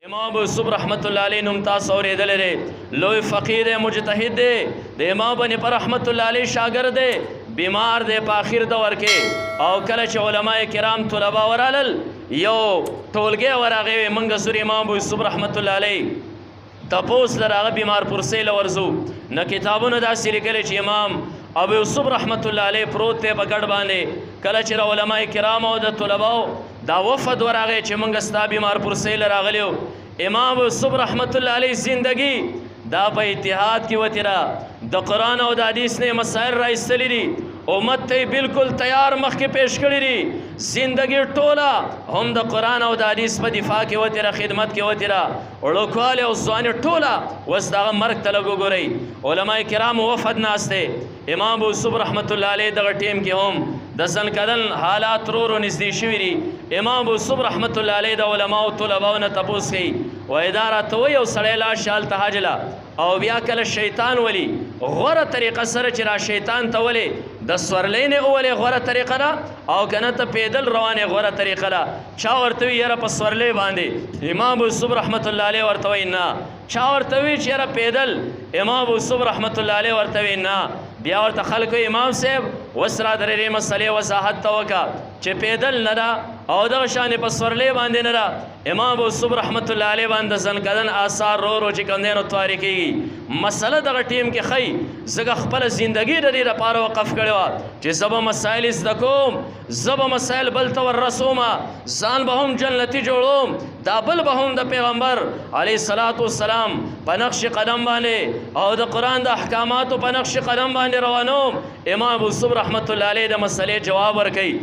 امام ابو یوسف رحمت الله علیه نوم تاسو اورېدلی دی لوی فقیر مجتهد دی د امام بني پر رحمت الله علیه شاګرد دی بیمار دی په آخر دور کې او کله چې علما کرام طلبا ورالل یو ټولګی ورغی منګه سور امام ابو یوسف رحمت الله علیه تپوس لراغه بیمار پرسې لورزو نه کتابونه داسې لیکلي چې امام ابو یوسف رحمت الله علیه پروت دی په ګډ باندې کله چې علما کرام او د طلباو دا وفد ورغی چې منګه ستا بیمار پرسې لراغلیو امام ابو یوسف رحمت الله علیه زندگی دا په اتحاد کې وتیرا د قرآن او د حدیث نه مسائل را ایستلی دي امت ته بالکل تیار مخکې پیش کړی دي زندگی ټوله هم د قرآن او د حدیث په دفاع کې وتیرا خدمت کې وتیرا وړوکوالی او ځواني ټوله اوس دغه مرګ ته لږ وګورئ علما کرام وفد ناست دی امام ابو یوسف رحمت الله علیه دغه ټیم کې هم د زنکدن حالات رو نږدې شوي دي امام ابو یوسف رحمت الله علیه د علماو طلباو نه تپوس کوي وایي دا راته وایي یو سړی لاړ شي هلته حج له او بیا کله شیطان ولي غوره طریقه سره چې را شیطان ته ولې د سورلی نه وولې غوره طریقه ده او که نه ته پیدل روانې غوره طریقه ده چا ورته وي یاره په سورلی باندې امام ابو یوسف رحمت الله علیه ورته وایي نه چا ورته وي چې یاره پیدل امام ابو یوسف رحمت الله علیه ورته وایي نه بیا ورته خلکو امام صاحب اوس را درې مسلې وضاحت ته وکړه چې پیدل نه ده او دغه شانې په سورلی باندې نه ده امام ابو یوسف رحمت الله علیه باندې زنکدن آثار رو رو چې کوم دی نو توارې کېږي مسله دغه ټیم کې ښیي زه خپله زندګي د دې لپاره وقف کړې وه چې زه به مسایل زده کوم زه به مسایل بل ته وررسومه ځان به هم جنتي جوړوم دا بل به هم د پیغمبر علیه الصلاة والسلام په نقش قدم باندې او د قرآن د احکاماتو په نقش قدم باندې روانوم امام ابو یوسف رحمت الله علیه د مسلې جواب ورکوي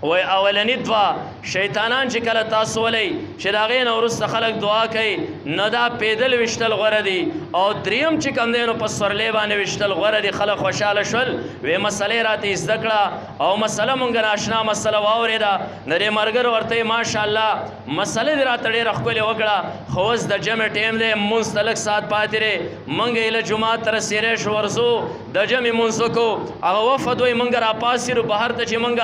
وای اولنی دعا شیطانان چې کله تاسو ولئ چې د هغې نه وروسته خلک دعا کوي نه دا پیدل ویشتل غوره دي او دریم چې کوم دی نو په سورلی باندې ویشتل غوره دي خلک خوشحاله شول وی مسلې راته زده کړه او مسله مونږ ناشنا مسله واورېده د دې ملګرو ورته ماشاءالله مسلې دې راته ډېره ښکلې وکړه خو اوس د جمع ټیم دی مونځ ته لږ ساعت پاتې دی مونږ یې له جومات ته رسېدی شو ورځو د جمع مونځ وکړو هغه وفد وایي مونږ راپاڅېدو بهر ته چې مونږ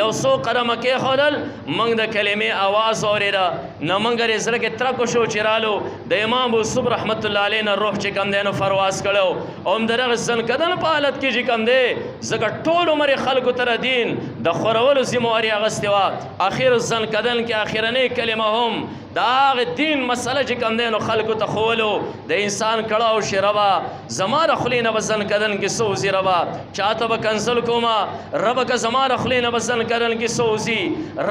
یو څو قدمه کېښودل موږ د کلمې اواز اورېده نه موږ یې زړه کې ترک وشو چې رالو د امام ابو یوسف رحمت الله علیه نه روح چې کوم دی نو پرواز کړی او هم د دغه زنکدن په حالت کې چې کوم دی ځکه ټول عمر یې خلکو ته دین د خورولو ذمهواري اخیستې وه اخر زنکدن کې اخرنۍ کلمه هم د هغې دین مسله چې کوم دی نو خلکو ته ښولو د انسان کړه او شي ربه زما د خولې نه به زنکدن کې څه وځي ربه چاته به کنسل کومه ربه که زما د خولې نه به زنکدن کې څه وځي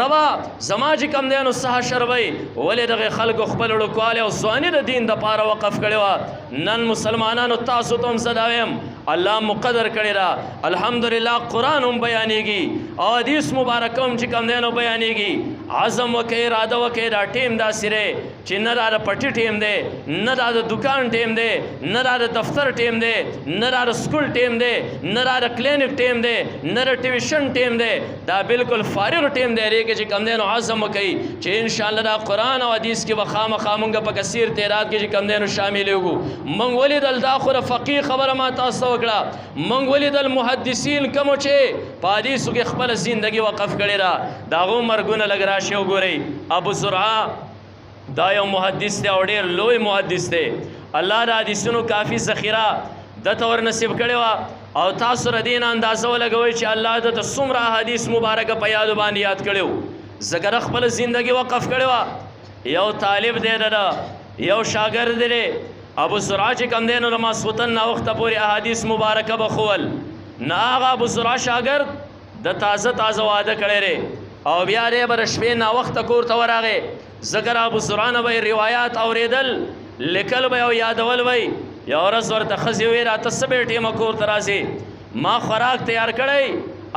ربه زما چې کوم دی نو څه حشر وی ولې دغې خلکو خپل وړوکوالی او ځواني د دین دپاره وقف کړې وه نن مسلمانانو تاسو ته هم زه دا ویم الله مقدر کړی را الحمدلله قرآن هم بیانېږي او حدیث مبارکه هم چې کوم دی نو بیانېږي عزم وکړئ اراده وکړئ دا ټیم داسې دی چې نه دا د پټي ټیم دی نه دا د دکان ټیم دی نه دا د دفتر ټیم دی نه دا د سکول ټیم دی نه دا د کلینک ټیم دی نه د ټیویشن ټیم دی دا بالکل فارغ ټیم دی هغې کې چې کوم دی نو عزم وکړئ چې انشاءالله دا قرآن او حدیث کې به خامخا مونږ په کثیر تعداد کې چې کوم دی نو شاملېږو موږ ولیدل دا خو د فقیه خبره ما تاسو ته وکړه موږ ولیدل محدثین کومو چې په حدیثو کې خپله زندګي وقف کړې ده د هغو مرګونه لږ راشئ وګورئ ابو زرعه دا یو محدث دی او ډېر لوی محدث دی الله د حدیثونو کافي ذخیره دته ور نصیب کړې وه او تاسو د دې نه اندازه ولګوئ چې الله دته څومره احادیث مبارکه په یادو باندې یاد کړی و ځکه د خپله زندګي وقف کړې وه یو طالب دی د یو شاګرد دی ابو زرعه چې کوم دی نو د ماسخوتن ناوخته پورې احادیث مبارکه به ښول نه هغه ابو زرعه شاګرد د تازه واده کړی دی او بیا دی به د شپې ناوخته کور ته ورغی ذکر ابو زرعه نه به روایات اورېدل لیکل به او یادول به یو ورځ ورته ښځې وویل راته څه بې ټیمه کور ته راځې ما خوراک تیار کړی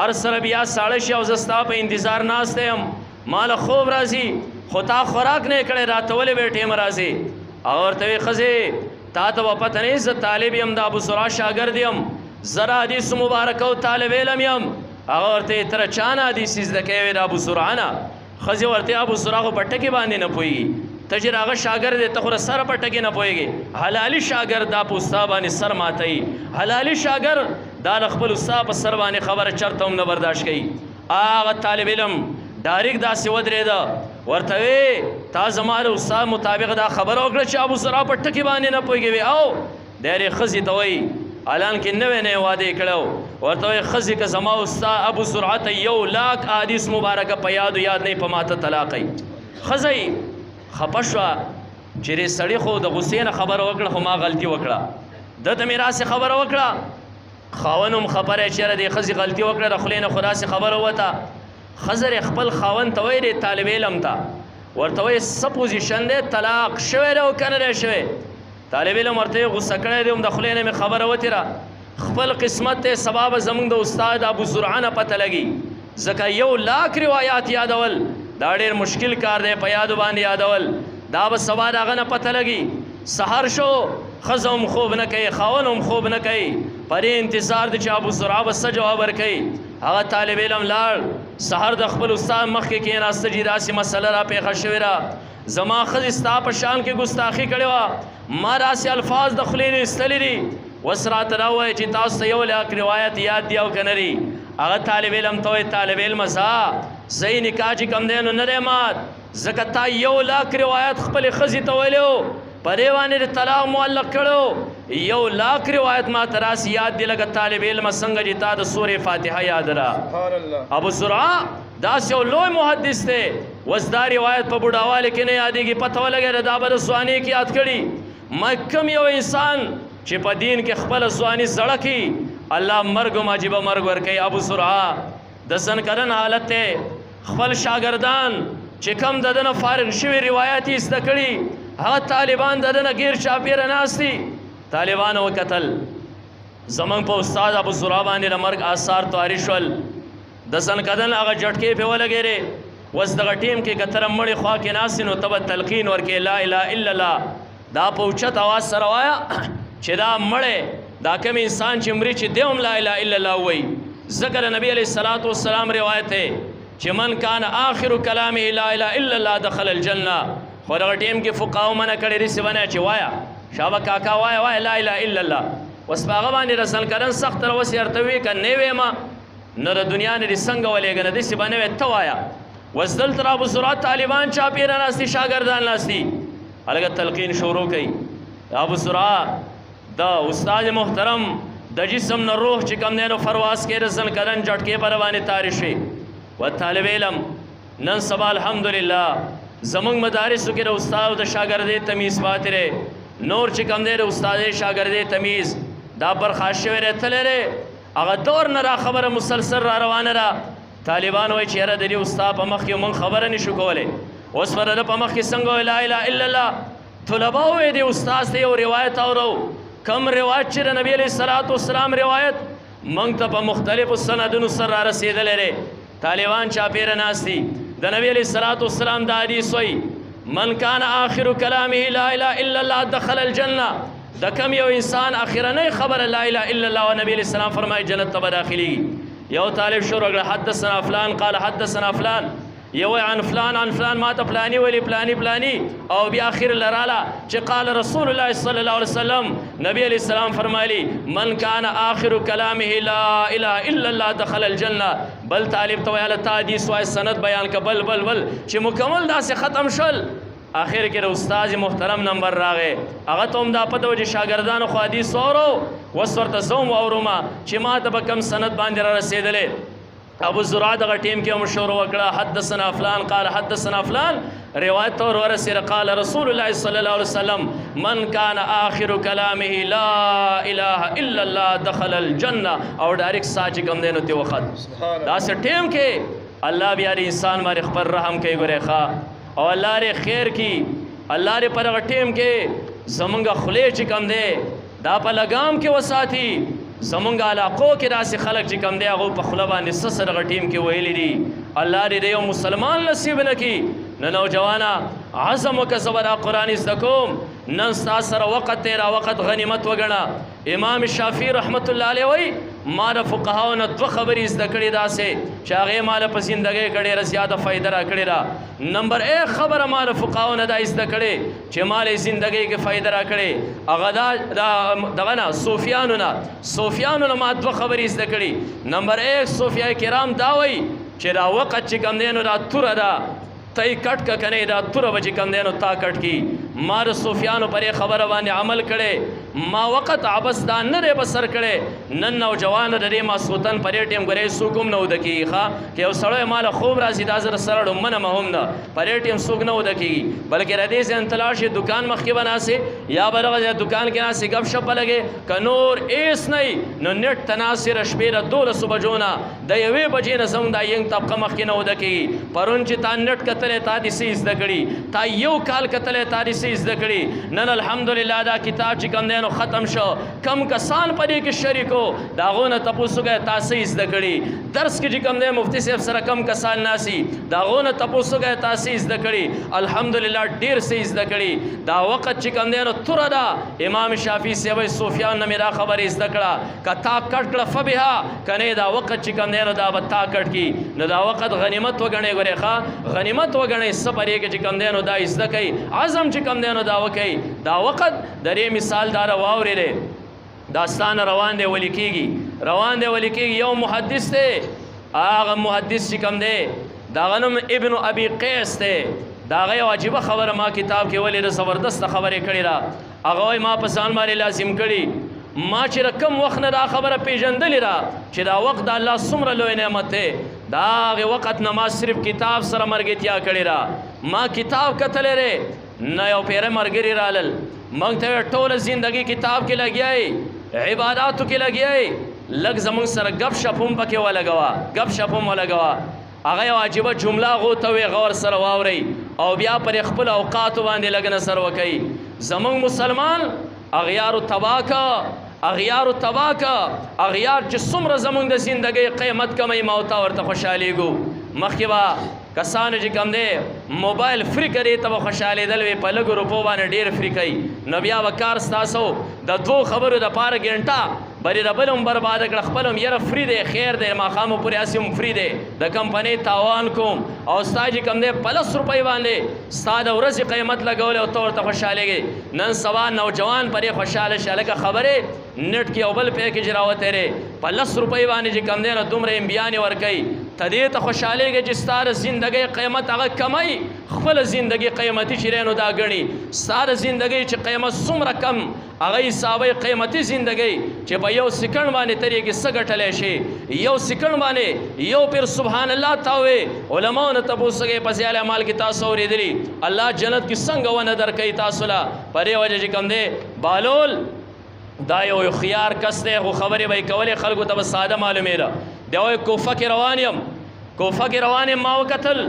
هر سره بیا ساړه شي او زه ستا په انتظار ناست یم ما له خوب راځي خو تا خوراک نه کړی راته ولې بې ټیمه راځې هغه ورته ویې ښځې تا ته به پته نه زه طالب یم د ابو زرعه شاګرد یم زه د حدیثو مبارکه او طالب علم یم هغه ورته ته له چا نه حدیث زده کوې د ابو زرعه نه ښځې ورته ابو زرعه خو په ټکي باندې نه پوهېږي ته چې هغه شاګرد دی ته خو سره په ټکي نه پوهېږې حلالي شاګرد دا په استاد باندې سر ماتوي حلالي شاګرد دا له خپل استاد په سر باندې خبره چرته هم نه برداشت کوي هغه طالب علم ډایرکټ داسې ودرېده ورته وی تا زما د استاد مطابق دا خبره وکړه چې ابو زرع په ټکي باندې نه پوهېږي او د هرې ښځې ته وایي الان کې نوی نوی واده یې کړی ورته وایي ښځې که زما استاد ابو زرع ته 1,00,000 حدیث مبارکه په یاد نه په ماته طلاق یي ښځه خفه شوه چې دې سړي خو د غصې نه خبره وکړه خو ما غلطي وکړه ده ته مې راسې خبره وکړه خاوند هم خبره چېرې دې ښځې غلطي وکړه د خولې نه خو داسې خبره وته ښځه خپل خاوند ته وایي دی طالب علم ته ورته وایي څه پوزیشن دی طلاق شوی دی او که نه دی شوی طالب علم ورته غصه کړی دی هم د خولې نه مې خبره وتېره خپل قسمت دی سبا به زموږ د استاد ابو زرعه نه پته لګي ځکه 1,00,000 روایات یادول دا ډېر مشکل کار دی په یادو باندې یادول دا به سبا د هغه نه پته لګي سحر شو ښځه هم خوب نه کوي خاوند هم خوب نه کوي په دې انتظار دی چې ابو زرعه به څه جواب ورکوي هغه طالب علم لاړ سحر د خپل استاد مخکې کېناسته چې داسې مسله را پیښه شوې ده زما ښځې ستا په شان کې ګستاخي کړې وه ما داسې الفاظ د خولې نه ایستلي دي اوس راته را ووایه چې تاسو ته 1,00,000 روایت یاد دي او که نه دي هغه طالب علم ته وایي طالب علمه صحیح نکاح چې کوم دی نو نه دی مات ځکه تا 1,00,000 روایت خپلې ښځې ته ویلی و په دې باندې د طلاق معلق کړو 1,00,000 روایت ما ته راسې یاد دي لکه طالب علمه څنګه چې تا د سورې فاتحه یاد ده ابو زرعه داسې یو لوی محدث دی اوس دا روایت په بوډاوالي کې نه یادېږي پته ولګېده دا به د ځوانۍ کې یاد کړي ما کوم یو انسان چې په دین کې خپله ځواني زړه کړي الله مرګ هم عجیبه مرګ ورکوي ابو زرعه د زنکدن حالت دی خپل شاګردان چې کم د ده نه فارغ شوي روایات یې زده کړي هغه طالبان د ده نه ګیر چاپېره ناست دي طالبانو وکتل زموږ په استاد ابو زرعه باندې د مرګ آثار طاري شول د زنکدن هغه جټکې پې ولګېرې اوس دغه ټیم کې که ته مړې خوا کې ناست نو ته به تلقین ورکې لا اله الا الله دا په اوچت اواز سره وایه چې دا مړی دا کوم انسان چې مري چې دی هم لا اله الا الله وایي ځکه د نبي علیه الصلاة والسلام روایت دی چې من کان آخر کلامه لا اله الا الله دخل الجنه خو دغه ټیم کې فقهاو منع کړی داسې ونه چې وایه شابه کاکا وایه لا اله الا الله اوس په هغه باندې د زنکدن سخت روسې ورته وي که نه ویمه نو د دنیا نه دې څنګه ولېږه نه داسې به نه وی ته وایه اوس دلته ابو زرعه طالبان چاپېره ناست دي شاګردان ناست دي هلکه تلقین شروع کوي ابو زرعه د استاد محترم د جسم نه روح چې کوم دی نو فرواز کې د زنکدن جټکې پر باندې تارې شوې و طالب علم نن سبا الحمدلله زمونږ مدارسو کې د استاد او د شاګردۍ تمیز پاتې دی نور چې کوم دی د استادۍ شاګردۍ تمیز دا برخاست شوی دی تللی دی هغه دور نه را خبره مسلسل را روانه ده طالبان وایي چې یاره د دې استاد په مخ کې موږ خبره نشو کولی اوس به د ده په مخ کې څنګه وایي لا اله الا الله طلبا وایي د استاد ته یو روایت اورو کم روایت چې د نبي علیه الصلاة والسلام روایت موږ ته په مختلفو سندونو سره را رسېدلی دی طالبان چاپېره ناست دي د نبي علیه الصلاة والسلام دا حدیث وایي من کان آخر کلامه لا اله الا الله دخل الجنه د کم یو انسان اخرنۍ خبره لا اله الا الله و نبی علیه السلام فرمایي جنت ته به داخلېږي یو طالب شروع کړه حدثنا فلان قال حدثنا فلان یو عن فلان عن فلان ما ته پلانی ویلي پلانی پلانی او بیا اخر لراله چې قال رسول الله صلی الله علیه وسلم نبی علیه السلام فرمایلی من کان آخر کلامه لا اله الا الله دخل الجنه بل طالب ته ویله تا حدیث وایي سند بیان که بل بل بل چې مکمل داسې ختم شول آخر کې د استاد محترم نمبر راغی هغه ته هم دا پته وه چې شاګردانو خو حدیث واورو اوس ورته زه هم واورمه چې ما ته به کوم سند باندې را رسېدلی ابو زرعه دغه ټیم کې هم شروع وکړه حدثنا فلان قال حدثنا فلان روایت ته ورسېده قال رسول الله صلی الله علیه وسلم من کان آخر کلامه لا اله الا الله دخل الجنه او ډایرکټ سا چې کوم دی نو ترې وخت داسې ټیم کې الله بیا د انسان باندې خپل رحم کوي ګورې ښه او الله ری خیر کی الله ری پر هغه ټیم کې زمونږ خولې چې کوم دی دا په لګام کې وساتي زمونږ علاقو کې داسې خلک چې کوم دی هغو په خوله باندې څه سره هغه ټیم کې ویلي دي الله دې د یو مسلمان نصیب نه کړي نه نوجوانه عزم وکړه زه به دا قرآن زده کوم نن ستا سره وقت دی را وقت غنیمت وګڼه امام شافعي رحمت الله علیه وایي ما د فقهاو نه 2 خبرې زده کړې داسې چې هغې ما له په زندګۍ کې ډېره زیاته فایده را کړې ده نمبر 1 خبره ما د فقهاو نه دا زده کړې چې ما له زندګۍ کې فایده را کړې هغه دغه نه صوفیانو نه ما 2 خبرې زده کړې نمبر 1 صوفیای کرام دا وایي چې دا وقت چې کوم دی نو دا توره ده تی کټ کا کنه دا توره به چې کم دی نو تا کټ کی ما د صوفیانو پرې خبره باندې عمل کړی ما وخت عبس دا نه دی بسر کړی نن نوجوان د دې ماسخوتن پرې ټیم ګورې څوک هم نه وده کېږي ښه که یو سړی ماله خوب راځي دا زه سره ډومنه هم هم ده پرې ټیم څوک نه وده کېږي بلکې د دې ځای ته لاړ شي دکان مخکې به ناستې یا به دغه دکان کې ناستې ګپ شپ به لګې که نور ایس نه نو نټ ته ناستې د شپې د 12 بجو نه د 1 بجې نه زموږ دا ینګ طبقه مخکې نه وده کېږي پرون چې تا نټ کتلی تا دې څه زده کړي تا یو کال کتلی تا دې څه زده کړي نن الحمدلله دا کتاب چې کوم دی نو ختم شو کم کسان په دې کې شریکو د هغو نه تپوس وکړئ تا څه زده کړي درس کې چې کوم دی مفتی صاحب سره کم کسان ناستي د هغو نه تپوس وکړئ تا څه زده کړي الحمدلله ډېر څه زده کړي دا وخت چې کوم دی نو توره ده امام شافعي صاحب وایي صوفیان نه مې دا خبرې زده کړه که تا کټ کړه فبها که نه دا وخت چې کوم دی نو دا به تا کټ کړي نو دا وخت غنیمت وګڼئ ګورې ښه غنیمت وګڼئ څه پرې کې چې کوم دی نو دا زده کوي عزم چې کوم دی نو دا وکوي دا وخت د دې مثال دا واورېدی داستان روان دی ولی کېږي روان دی ولی کېږي یو محدث دی هغه محدث چې کوم دی د هغه نوم ابن ابي قیس دی د هغه یو عجیبه خبره ما کتاب کې ولې د زبردسته خبرې کړې ده هغه وایي ما په ځان باندې لازم کړي ما چې کم وخت نه دا خبره پیژندلې ده چې دا وخت د الله څومره لوی نعمت دی دا هغې وخت نه ما صرف کتاب سره مرګتیا کړې ده ما کتاب کتلی دی نه یو پیره ملګري رالل موږ ته یې ټوله زندګي کتاب کې لګیا عباداتو کې لګیا لږ زموږ سره ګپ شپ هم پکې ولګوه ګپ شپ هم ولګوه هغه یو عجیبه جمله هغو ته وې غور سره واورئ او بیا پر خپل اوقاتو باندې لږ نظر وکئ زموږ مسلمان اغیارو تباه که اغیارو تباه که اغیار چې څومره زموږ د زندګۍ قیمت کمی موتا ورته خوشحالیږو مخکې به کسانو چې کوم دی موبایل فری کړي ته به خوشحالېدل وي په لږو روپو باندې ډېر فری کوي نو بیا به کار ستاسو د 2 خبرو دپاره ګنټه بلې د بل هم برباده کړه خپل هم یاره فری دی خیر دی ماښامو پورې هسې هم فری دی د کمپنۍ تاوان کوم او ستا چې کوم دی په 10 روپۍ باندې ستا د ورځې قیمت لګولی او ته ورته خوشحالېږې نن سبا نوجوان پرې خوشحاله شي هلکه خبرې نټ کې یو بل پیکج راوتی دی په 10 روپۍ باندې چې کوم دی نو دومره امبیانې ورکوي ته دې ته خوشحالېږې چې ستا د زندګۍ قیمت هغه کمی خپله زندګي قیمتي چې دی نو دا ګڼي ستا د زندګۍ چې قیمت څومره کم هغه حسابی قیمتي زندګۍ چې په یو سکند باندې ترې کې څه ګټلی شي یو سکند باندې یو پیر سبحان الله تا وې علماو نه تپوس کوئ په زیال اعمال کې تاسو اورېدلي الله جنت کې څنګه ونه درکوي تاسو له په دې وجه چې کوم دی بهلول دا یو خیار کس دی خو خبرې به یې کولې خلکو ته به ساده معلومېده دی وایي کوفه کې روان یم کوفه کې روان یم ما وکتل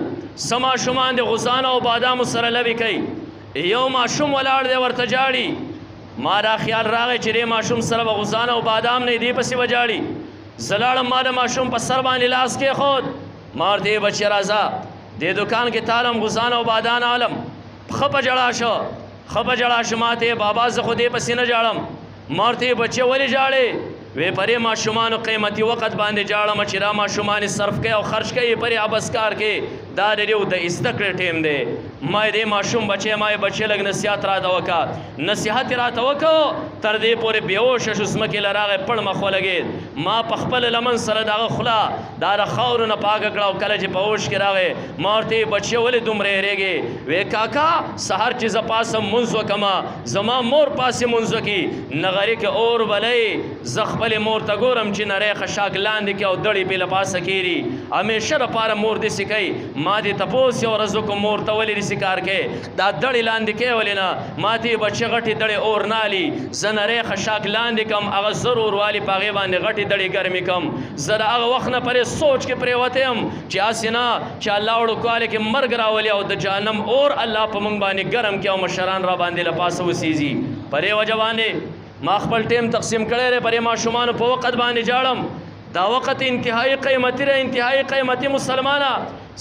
څه ماشومان د غوزانو او بادامو سره لبې کوي یو ماشوم ولاړ دی ورته جاړي ما دا خیال راغی چې دې ماشوم سره به غوزانه او بادام نه دې پسې به جاړي زه لاړم ما د ماشوم په سر باندې لاس کېښود ما ورته یې بچې راځه دې دکان کې تالم غوزانه او بادام عالم ښه په ژړا شو ښه په ژړا شو ما ته بابا زه خو دې پسې نه جاړم ما ورته یې بچې ولې جاړې وی پرې ماشومانو قیمتي وخت باندې جاړم چې دا ماشومان صرف کوي او خرج کوي پرې ابس کار کوي دا د زده کړې ټیم دی ما دې ماشوم بچی ما یې بچی لږ نصیحت راته وکړه نصیحت یې راته وکړو تر دې پورې بېهوشه شو ځمکې له راغی پړ مخ ولګېد ما په خپل لمن سره د هغه خوله دا د خاورو نه پاکه کړه او کله چې په هوش کې راغی ما ورته یې بچی ولې دومره یېرېږې وی کاکا سهار چې زه پاسم مونځ وکړمه زما مور پاسې مونځ وکړي نغري کې اور بلی زه خپلې مور ته ګورم چې نری خشاک لاندې کې او دړې بې له پاسه کېري همیشه دپاره مور داسې کوي ما دې تپوس یو ورځ وکړم مور ته ولې داسې کار کوې دا دړې لاندې کوې ولې نه ما ته یې بچې غټې دړې اور نه الي زه نری خشاک لاندې کړم هغه زر اوروالي په هغې باندې غټې دړې ګرمې کړم زه د هغه وخت نه پرې سوچ کې پرېوتی یم چې هسې نه چې الله وړوکوالي کې مرګ راولي او د جهنم اور الله په موږ باندې ګرم کړي او مشران را باندې له پاسه وسیزي په دې وجه باندې ما خپل ټیم تقسیم کړی دی پرې ماشومانو په وخت باندې جاړم دا وخت انتهایی قیمتي دی انتهایی قیمتي مسلمانه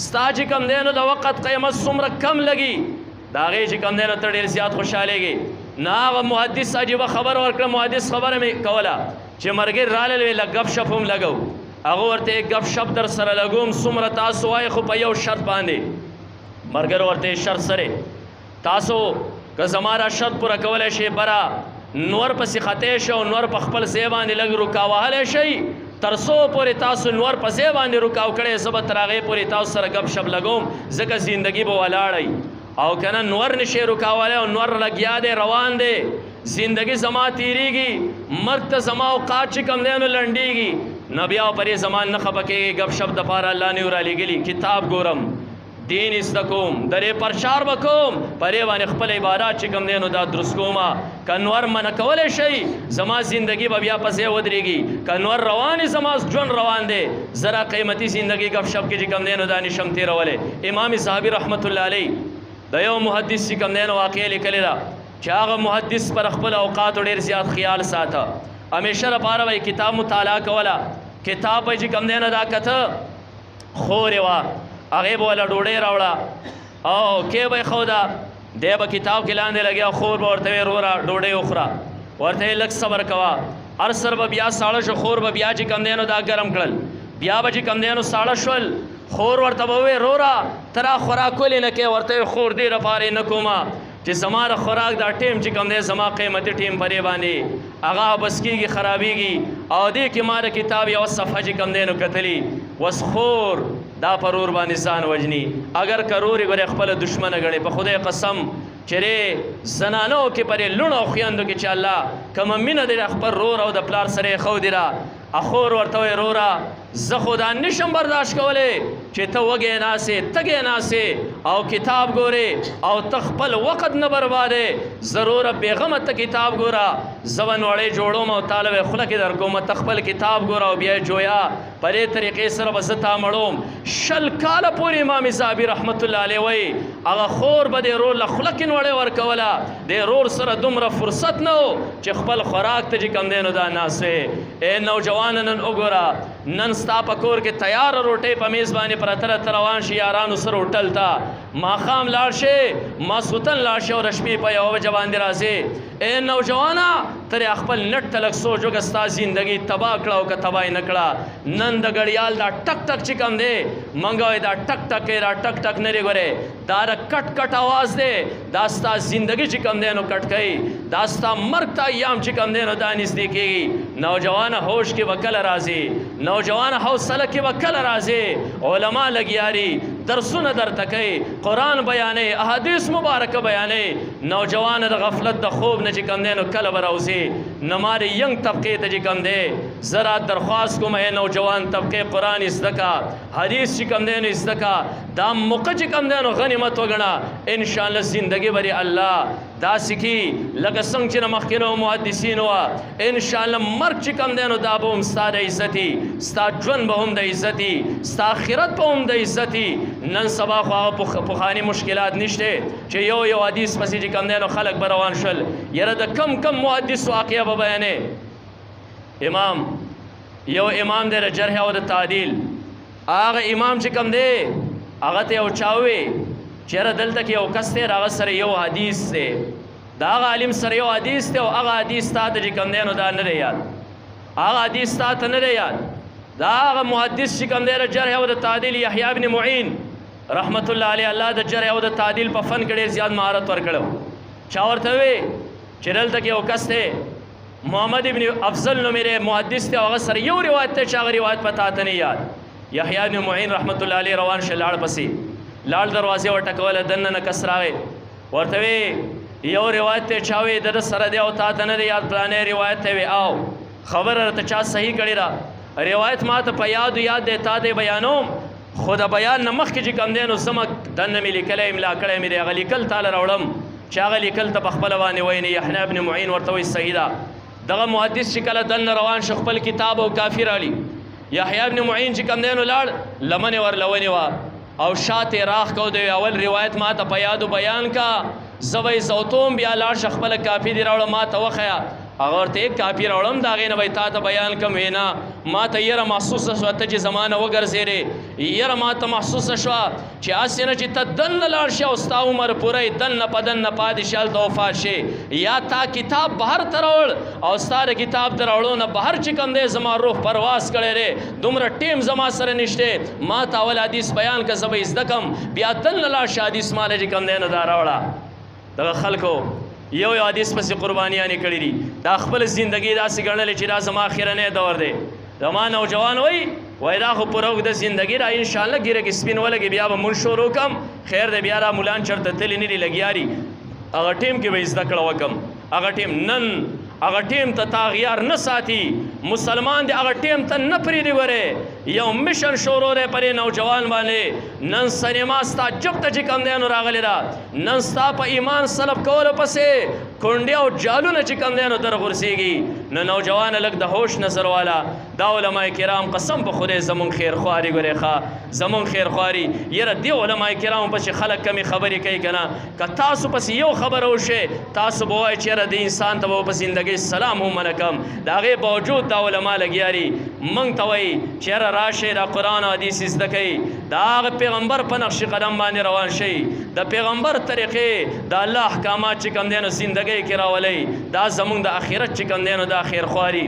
ستا چې کوم دی نو د وخت قیمت څومره کم لګي د هغې چې کوم دی نو ته ډېر زیات خوشحالېږې نه هغه محدث عجیبه خبر ورکړه محدث خبره مې کوله چې ملګري رالل وی لږ ګپ شپ هم لګو هغه ورته ګپ شپ در سره لګوم څومره تاسو وایي خو په یو شرط باندې ملګرو ورته شرط سره تاسو که زما را شرط پوره کولی شئ بره نور پسې خطی شو نور په خپل ځای باندې لږ روکا وهلی شئ ترسو پورې تاسو نور په ځای باندې رکاو کړی زه به تر هغې پورې تاسو سره ګپ شپ لګوم ځکه زندګي به ولاړئ او که نه نور نشئ رکاولی او نور لګیا دی روان دی زندگی زما تیریږي مرګ ته زما اوقات چې کوم دی نو لنډېږي نو بیا پرې زمان نه خفه کېږي ګپ شپ دپاره الله نه یو رالیږلي کتاب ګورم دین زده کوم درې پرشار به کوم پرې باندې خپل عبادات چې کوم دی نو دا درست کومه که نور منع کولی شئ زما زندگی به بیا په ځای ودرېږي که نور روانې زما ژوند روان دی زه را قیمتي زندگی ګپ شپ کې چې کوم دی نو دا نشم تېرولی امام صحابي رحمت الله علیه د یو محدث چې کوم دی نو واقعه لیکلې ده چې هغه محدث پر خپل اوقاتو ډېر زیات خیال ساته همیشه لپاره به کتاب مطالعه کوله کتاب به چې کوم دی نو دا کته خورې وه هغې به وله ډوډۍ راوړه او کې به یې ښوده دی به کتاب کې لاندې لګیا خور به ورته ویې وروره ډوډۍ وخوره ورته یې لږ صبر کوه هر سر به بیا ساړه شو خور به بیا چې کوم دی نو دا ګرم کړل بیا به چې کوم دی نو ساړه شول خور ورته به وویې وروره ته را خوراک ولې نه کوې ورته یې خور دې لپاره یې نه کومه چې زما د خوراک دا ټیم چې کوم دی زما قیمتي ټیم پرې باندې هغه بس کېږي خرابېږي او دې کې ما د کتاب یوه صفحه چې کوم دی نو کتلي وس خور دا پرور باندې ځان وجني اگر کرور یې ګورې خپله دشمنه ګڼې په خدای قسم چرې زنانو کې پرې لوڼو او خویندو کې چې الله کومه مینه دی خپل رور او د پلار سره یې ښودي را اخور ورته وایي روره زه خو دا نشم برداشت کولی چې ته وږی ناستې تږی ناستې او کتاب ګورې او ته خپل وخت نه بربادې ضروره بېغمه ته کتاب ګوره زه به نوړۍ جوړوم او تاله به یې خوله کې در کوم ته خپل کتاب ګوره او بیا یې جویا په دې طریقې سره به زه تا مړوم 20 کاله پورې امام صحابي رحمت الله علیه وایي هغه خور به دې رور له خوله کې نوړۍ ورکوله دې رور سره دومره فرصت نه و چې خپل خوراک ته چې کوم دی نو دا ناست وې ای نوجوانه نن وګوره نن ستا په کور کې تیاره روټۍ په میز باندې پرته ده ته روان شي یارانو سره هوټل ته ماښام لاړ شې ماسخوتن لاړ شې او د شپې په 1 بجه باندې راځې ای نوجوانه ته دې خپل نټ ته لږ سوچ وکړه ستا زندګي تباه کړه او که تباه یې نه کړه نن د ګړیال دا ټک ټک چې کوم دی منګه وایي دا ټک ټک دی دا ټک ټک نه دی ګورې دا د کټ کټ اواز دی دا ستا زندګي چې کوم دی نو کټ کوي دا ستا مرګ ته ایام چې کوم دی نو دا نږدې کېږي نوجوانه هوش کې به کله راځي نوجوانه حوصله کې به کله راځي علما لګیاري درسونه درته کوي قرآن بیانوي احادیث مبارکه بیانوي نوجوانه د غفلت د خوب نه چې کوم دی نو کله به راوځي نو ما د ینګ طبقې ته چې کوم دی زه را درخواست کوم ای نوجوان طبقې قرآن زده کا حدیث چې کوم دی نو زده کا دا موقع چې کوم دی نو غنیمت وګڼه انشاءالله زندګي به الله داسې کې لکه څنګه چې مخکینو محدثینو وه انشاءالله مرګ چې کوم دی نو دا به هم ستا د عزتي ستا ژوند به هم د عزتي ستا آخرت به هم د عزتي نن سبا خو هغه پخواني مشکلات نشته چې یو حدیث پسې چې کوم دی نو خلک به روان شول یاره د کم محدث واقعه به بیانې یو امام دی د جرح او د تعدیل هغه امام چې کوم دی هغه ته یو چا ووی چیرې دلته کې یو کس دی هغه سره یو حدیث دی د هغه عالم سره یو حدیث دی او هغه حدیث تا ته چې کوم دی نو دا نه دی یاد هغه حدیث تا ته نه دی یاد دا هغه محدث چې کوم دی د جرح او د تعدیل یحیی ابن معین رحمت الله علیه الله د جرح او د تعدیل په فن کې ډېر زیات مهارت ورکړو چا ورته وی چې دلته کې یو کس دی محمد ابن افضل نومېده محدث دی هغه سره یو روایت دی چې هغه روایت په تا ته نه یاد یحیی ابن معین رحمت الله علیه روان شه لاړ پسې لاړ دروازې وټکوله دننه نه کس راغی ورته وی یو روایت دی چا وی د سره دی او تا ته نه دی یاد پلانې روایت ته وی او خبره راته چا صحیح کړې ده روایت ما ته په یاد دی تا دی بیانوم خو د بیان نه مخکې چې کوم دی نو زما دننه مې لیکلی املا کړی مې دی هغه لیکل تاله راوړم چې هغه لیکل ته په خپله باندې ویني یحیی ابن معین ورته وایي صحیح ده دغه محدث چې کله دننه روان شو خپل کتاب او کافي راړي یحیی ابن معین چې کوم دی نو لاړ لمنې ورلونې وه او شاته راخ کو دی اول روایت ما ته په یادو بیان کا زوی زوتوم بیا لاړ ش خپل کافي دی راوړه ما ته وخیا هغه ورته یک کافي راوړم د هغې نه به یې تا ته بیان کم وینا ما ته یره محسوسه شوه ته چې زمانه وګرځېرې یره ما ته محسوسه شوه چې هسې نه چې ته دننه لاړ شې او ستا عمر پوره یې دننه په دننه پاتې شې هلته وفات شې یا تا کتاب بهر ته راوړ او ستا د کتاب د راوړو نه بهر چې کوم دی زما روح پرواز کړی دی دومره ټیم زما سره نشته ما ته اول حدیث بیان که زه به یې زده کړم بیا دننه لاړ شه حدیث ماله چې کوم دی نه دا راوړه دغه خلکو یو حدیث پسې قربانیانې کړي دي دا خپل زندګي داسې ګڼلې چې دا زما اخرنی دور دی زما نوجوان وای دا خو پر اوږده زندګي را انشاءالله ګیره کې سپین ولګي بیا به مونږ شروع کم خیر دی بیا را مولان چرته تللی نه دي لګیاري هغه ټیم کې به زده کړه وکم هغه ټیم نن هغه ټیم ته تاغیار نه ساتي مسلمان دی هغه ټیم ته نه پرېږدي ورې یو مشن شروع دی پرې نوجوان باندې نن سینما ستا جب ته چې کم دی نو راغلی ده نن ستا په ایمان سلب کولو پسې کونډې او جالونه چې کم دی نو در غورځېږي نو نوجوانه لږ د هوش نظر والا دا علما کرام قسم په خدای زمونږ خیرخواري ګورې ښه زمونږ خیرخواري یاره دې علما کرامو پسې خلک کمې خبرې کوي که نه که تاسو پسې یو خبره وشئ تاسو به وایئ چې یاره دې انسان ته به په زندګۍ سلام هم منه کم د هغې باوجود دا علما لګیاري موږ ته وایي چې یاره راشئ دا قرآن او حدیث زده کوئ د هغه پیغمبر په نقش قدم باندې روان شئ د پیغمبر طریقې د الله احکامات چې کوم دی نو زندګۍ کې راولئ دا زمونږ د آخرت چې کوم دی نو دا خیرخواري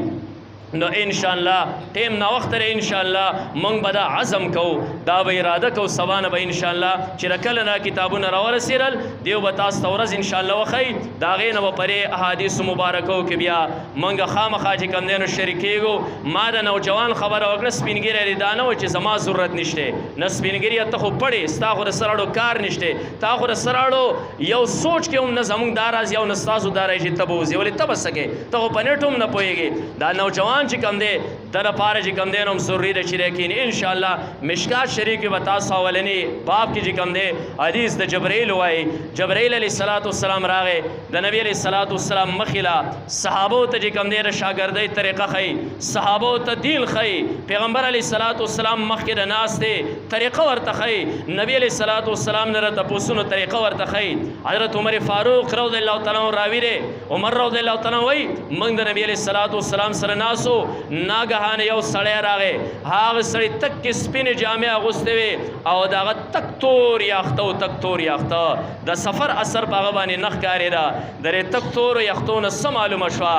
نو انشاءالله ټیم ناوخته دی انشاءالله موږ به دا عزم کوو دا به اراده کوو سبا نه به انشاءالله چې د کله نه کتابونه راورسېدل دیو به تاسو ته ورځ انشاءالله وښیي د هغې نه به پرې احادیثو مبارکو کې بیا موږ خامخا چې کوم دی نو شریکېږو ما د نوجوان خبره وکړه سپین ږیری دا نه وه چې زما ضرورت نشته نه سپین ږیریه ته خو پړې ستا خو د سراړو کار نشته تا خو د سراړو یو سوچ کې هم نه زموږ دا راځي او نه ستاسو دا راځي چې ته به وځې ولې ته به څه کوې ته خو په نیټ هم نه پوهېږې دا نوجوان چې کوم دی د لپاره چې کوم دی نو ضروري ده چې لیکن انشاءالله مشکات شریف کې به تاسو اولني باب کې چې کوم دی حدیث د جبرائیل وایي جبرائیل علیه السلام راغی د نبی علیه السلام مخې صحابو ته چې کوم دی د شاګردۍ طریقه ښیي صحابو ته دین ښیي پیغمبر علیه السلام مخکې د ناستې طریقه ورته ښیي نبی علیه السلام نه د تپوسونو طریقه ورته ښیي حضرت عمر فاروق رضی الله تعالی عنه راوي دی عمر رضی الله تعالی عنه وایي موږ د نبی علیه السلام سره ناسو ناګهانه یو سړی راغی هغه سړی تکې سپینې جامې اغوستې وې او د هغه تک تور یاخته و تک تور یاخته د سفر اثر په هغه باندې نه ښکارېده د دې تک تورو یاختو نه څه معلومه شوه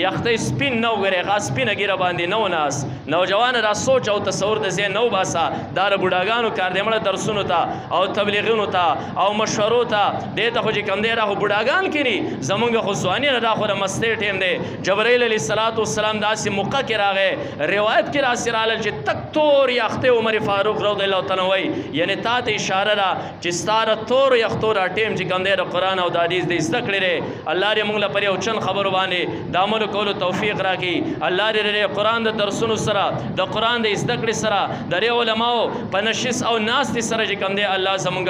یاخته سپین نه وګورې هغه سپینه ږیره باندې نه و ناست نوجوانه را سوچ او تصور د ذهن نه وباسه دا د بوډاګانو کار دی مړه درسونو ته او تبلیغونو ته او مشورو ته دې ته خو چې کوم دی را خو بوډاګان کړي زمونږ خو ځواني نه دا خو د مستۍ ټیم دی جبرائیل علیه السلام داسې موقع کې راغی روایت کې راسې راغلل چې تک تور یاختې عمر فاروق رضی الله تعالی وایي یعنی تا ته اشاره ده چې ستا د تورو یاختو را ټیم چې کوم دی د قرآن او د حدیث د زده کړې دی الله دې موږ له پر یو چند خبرو باندې د عملو کولو توفیق راکړي الله دې د قرآن د درسونو سره د قرآن د زده کړې سره د دې علماو په نشست او ناستې سره چې کوم دی الله زمونږ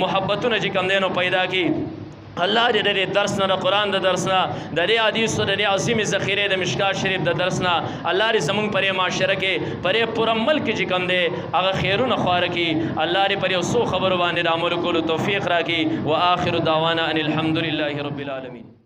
محبتونه چې کوم دی نو پیدا کړي الله دې د درس نه د قرآن د درس نه د دې حدیثو د دې عظیمې ذخیرې د مشکات شریف د درس نه الله دې زمونږ پرې معاشره کې پرې پوره ملک چې کوم دی هغه خیرونه خواره کړي الله دې پر یو څو خبرو باندې د عملو کولو توفیق راکړي و آخر دعوانا ان الحمد لله رب العالمین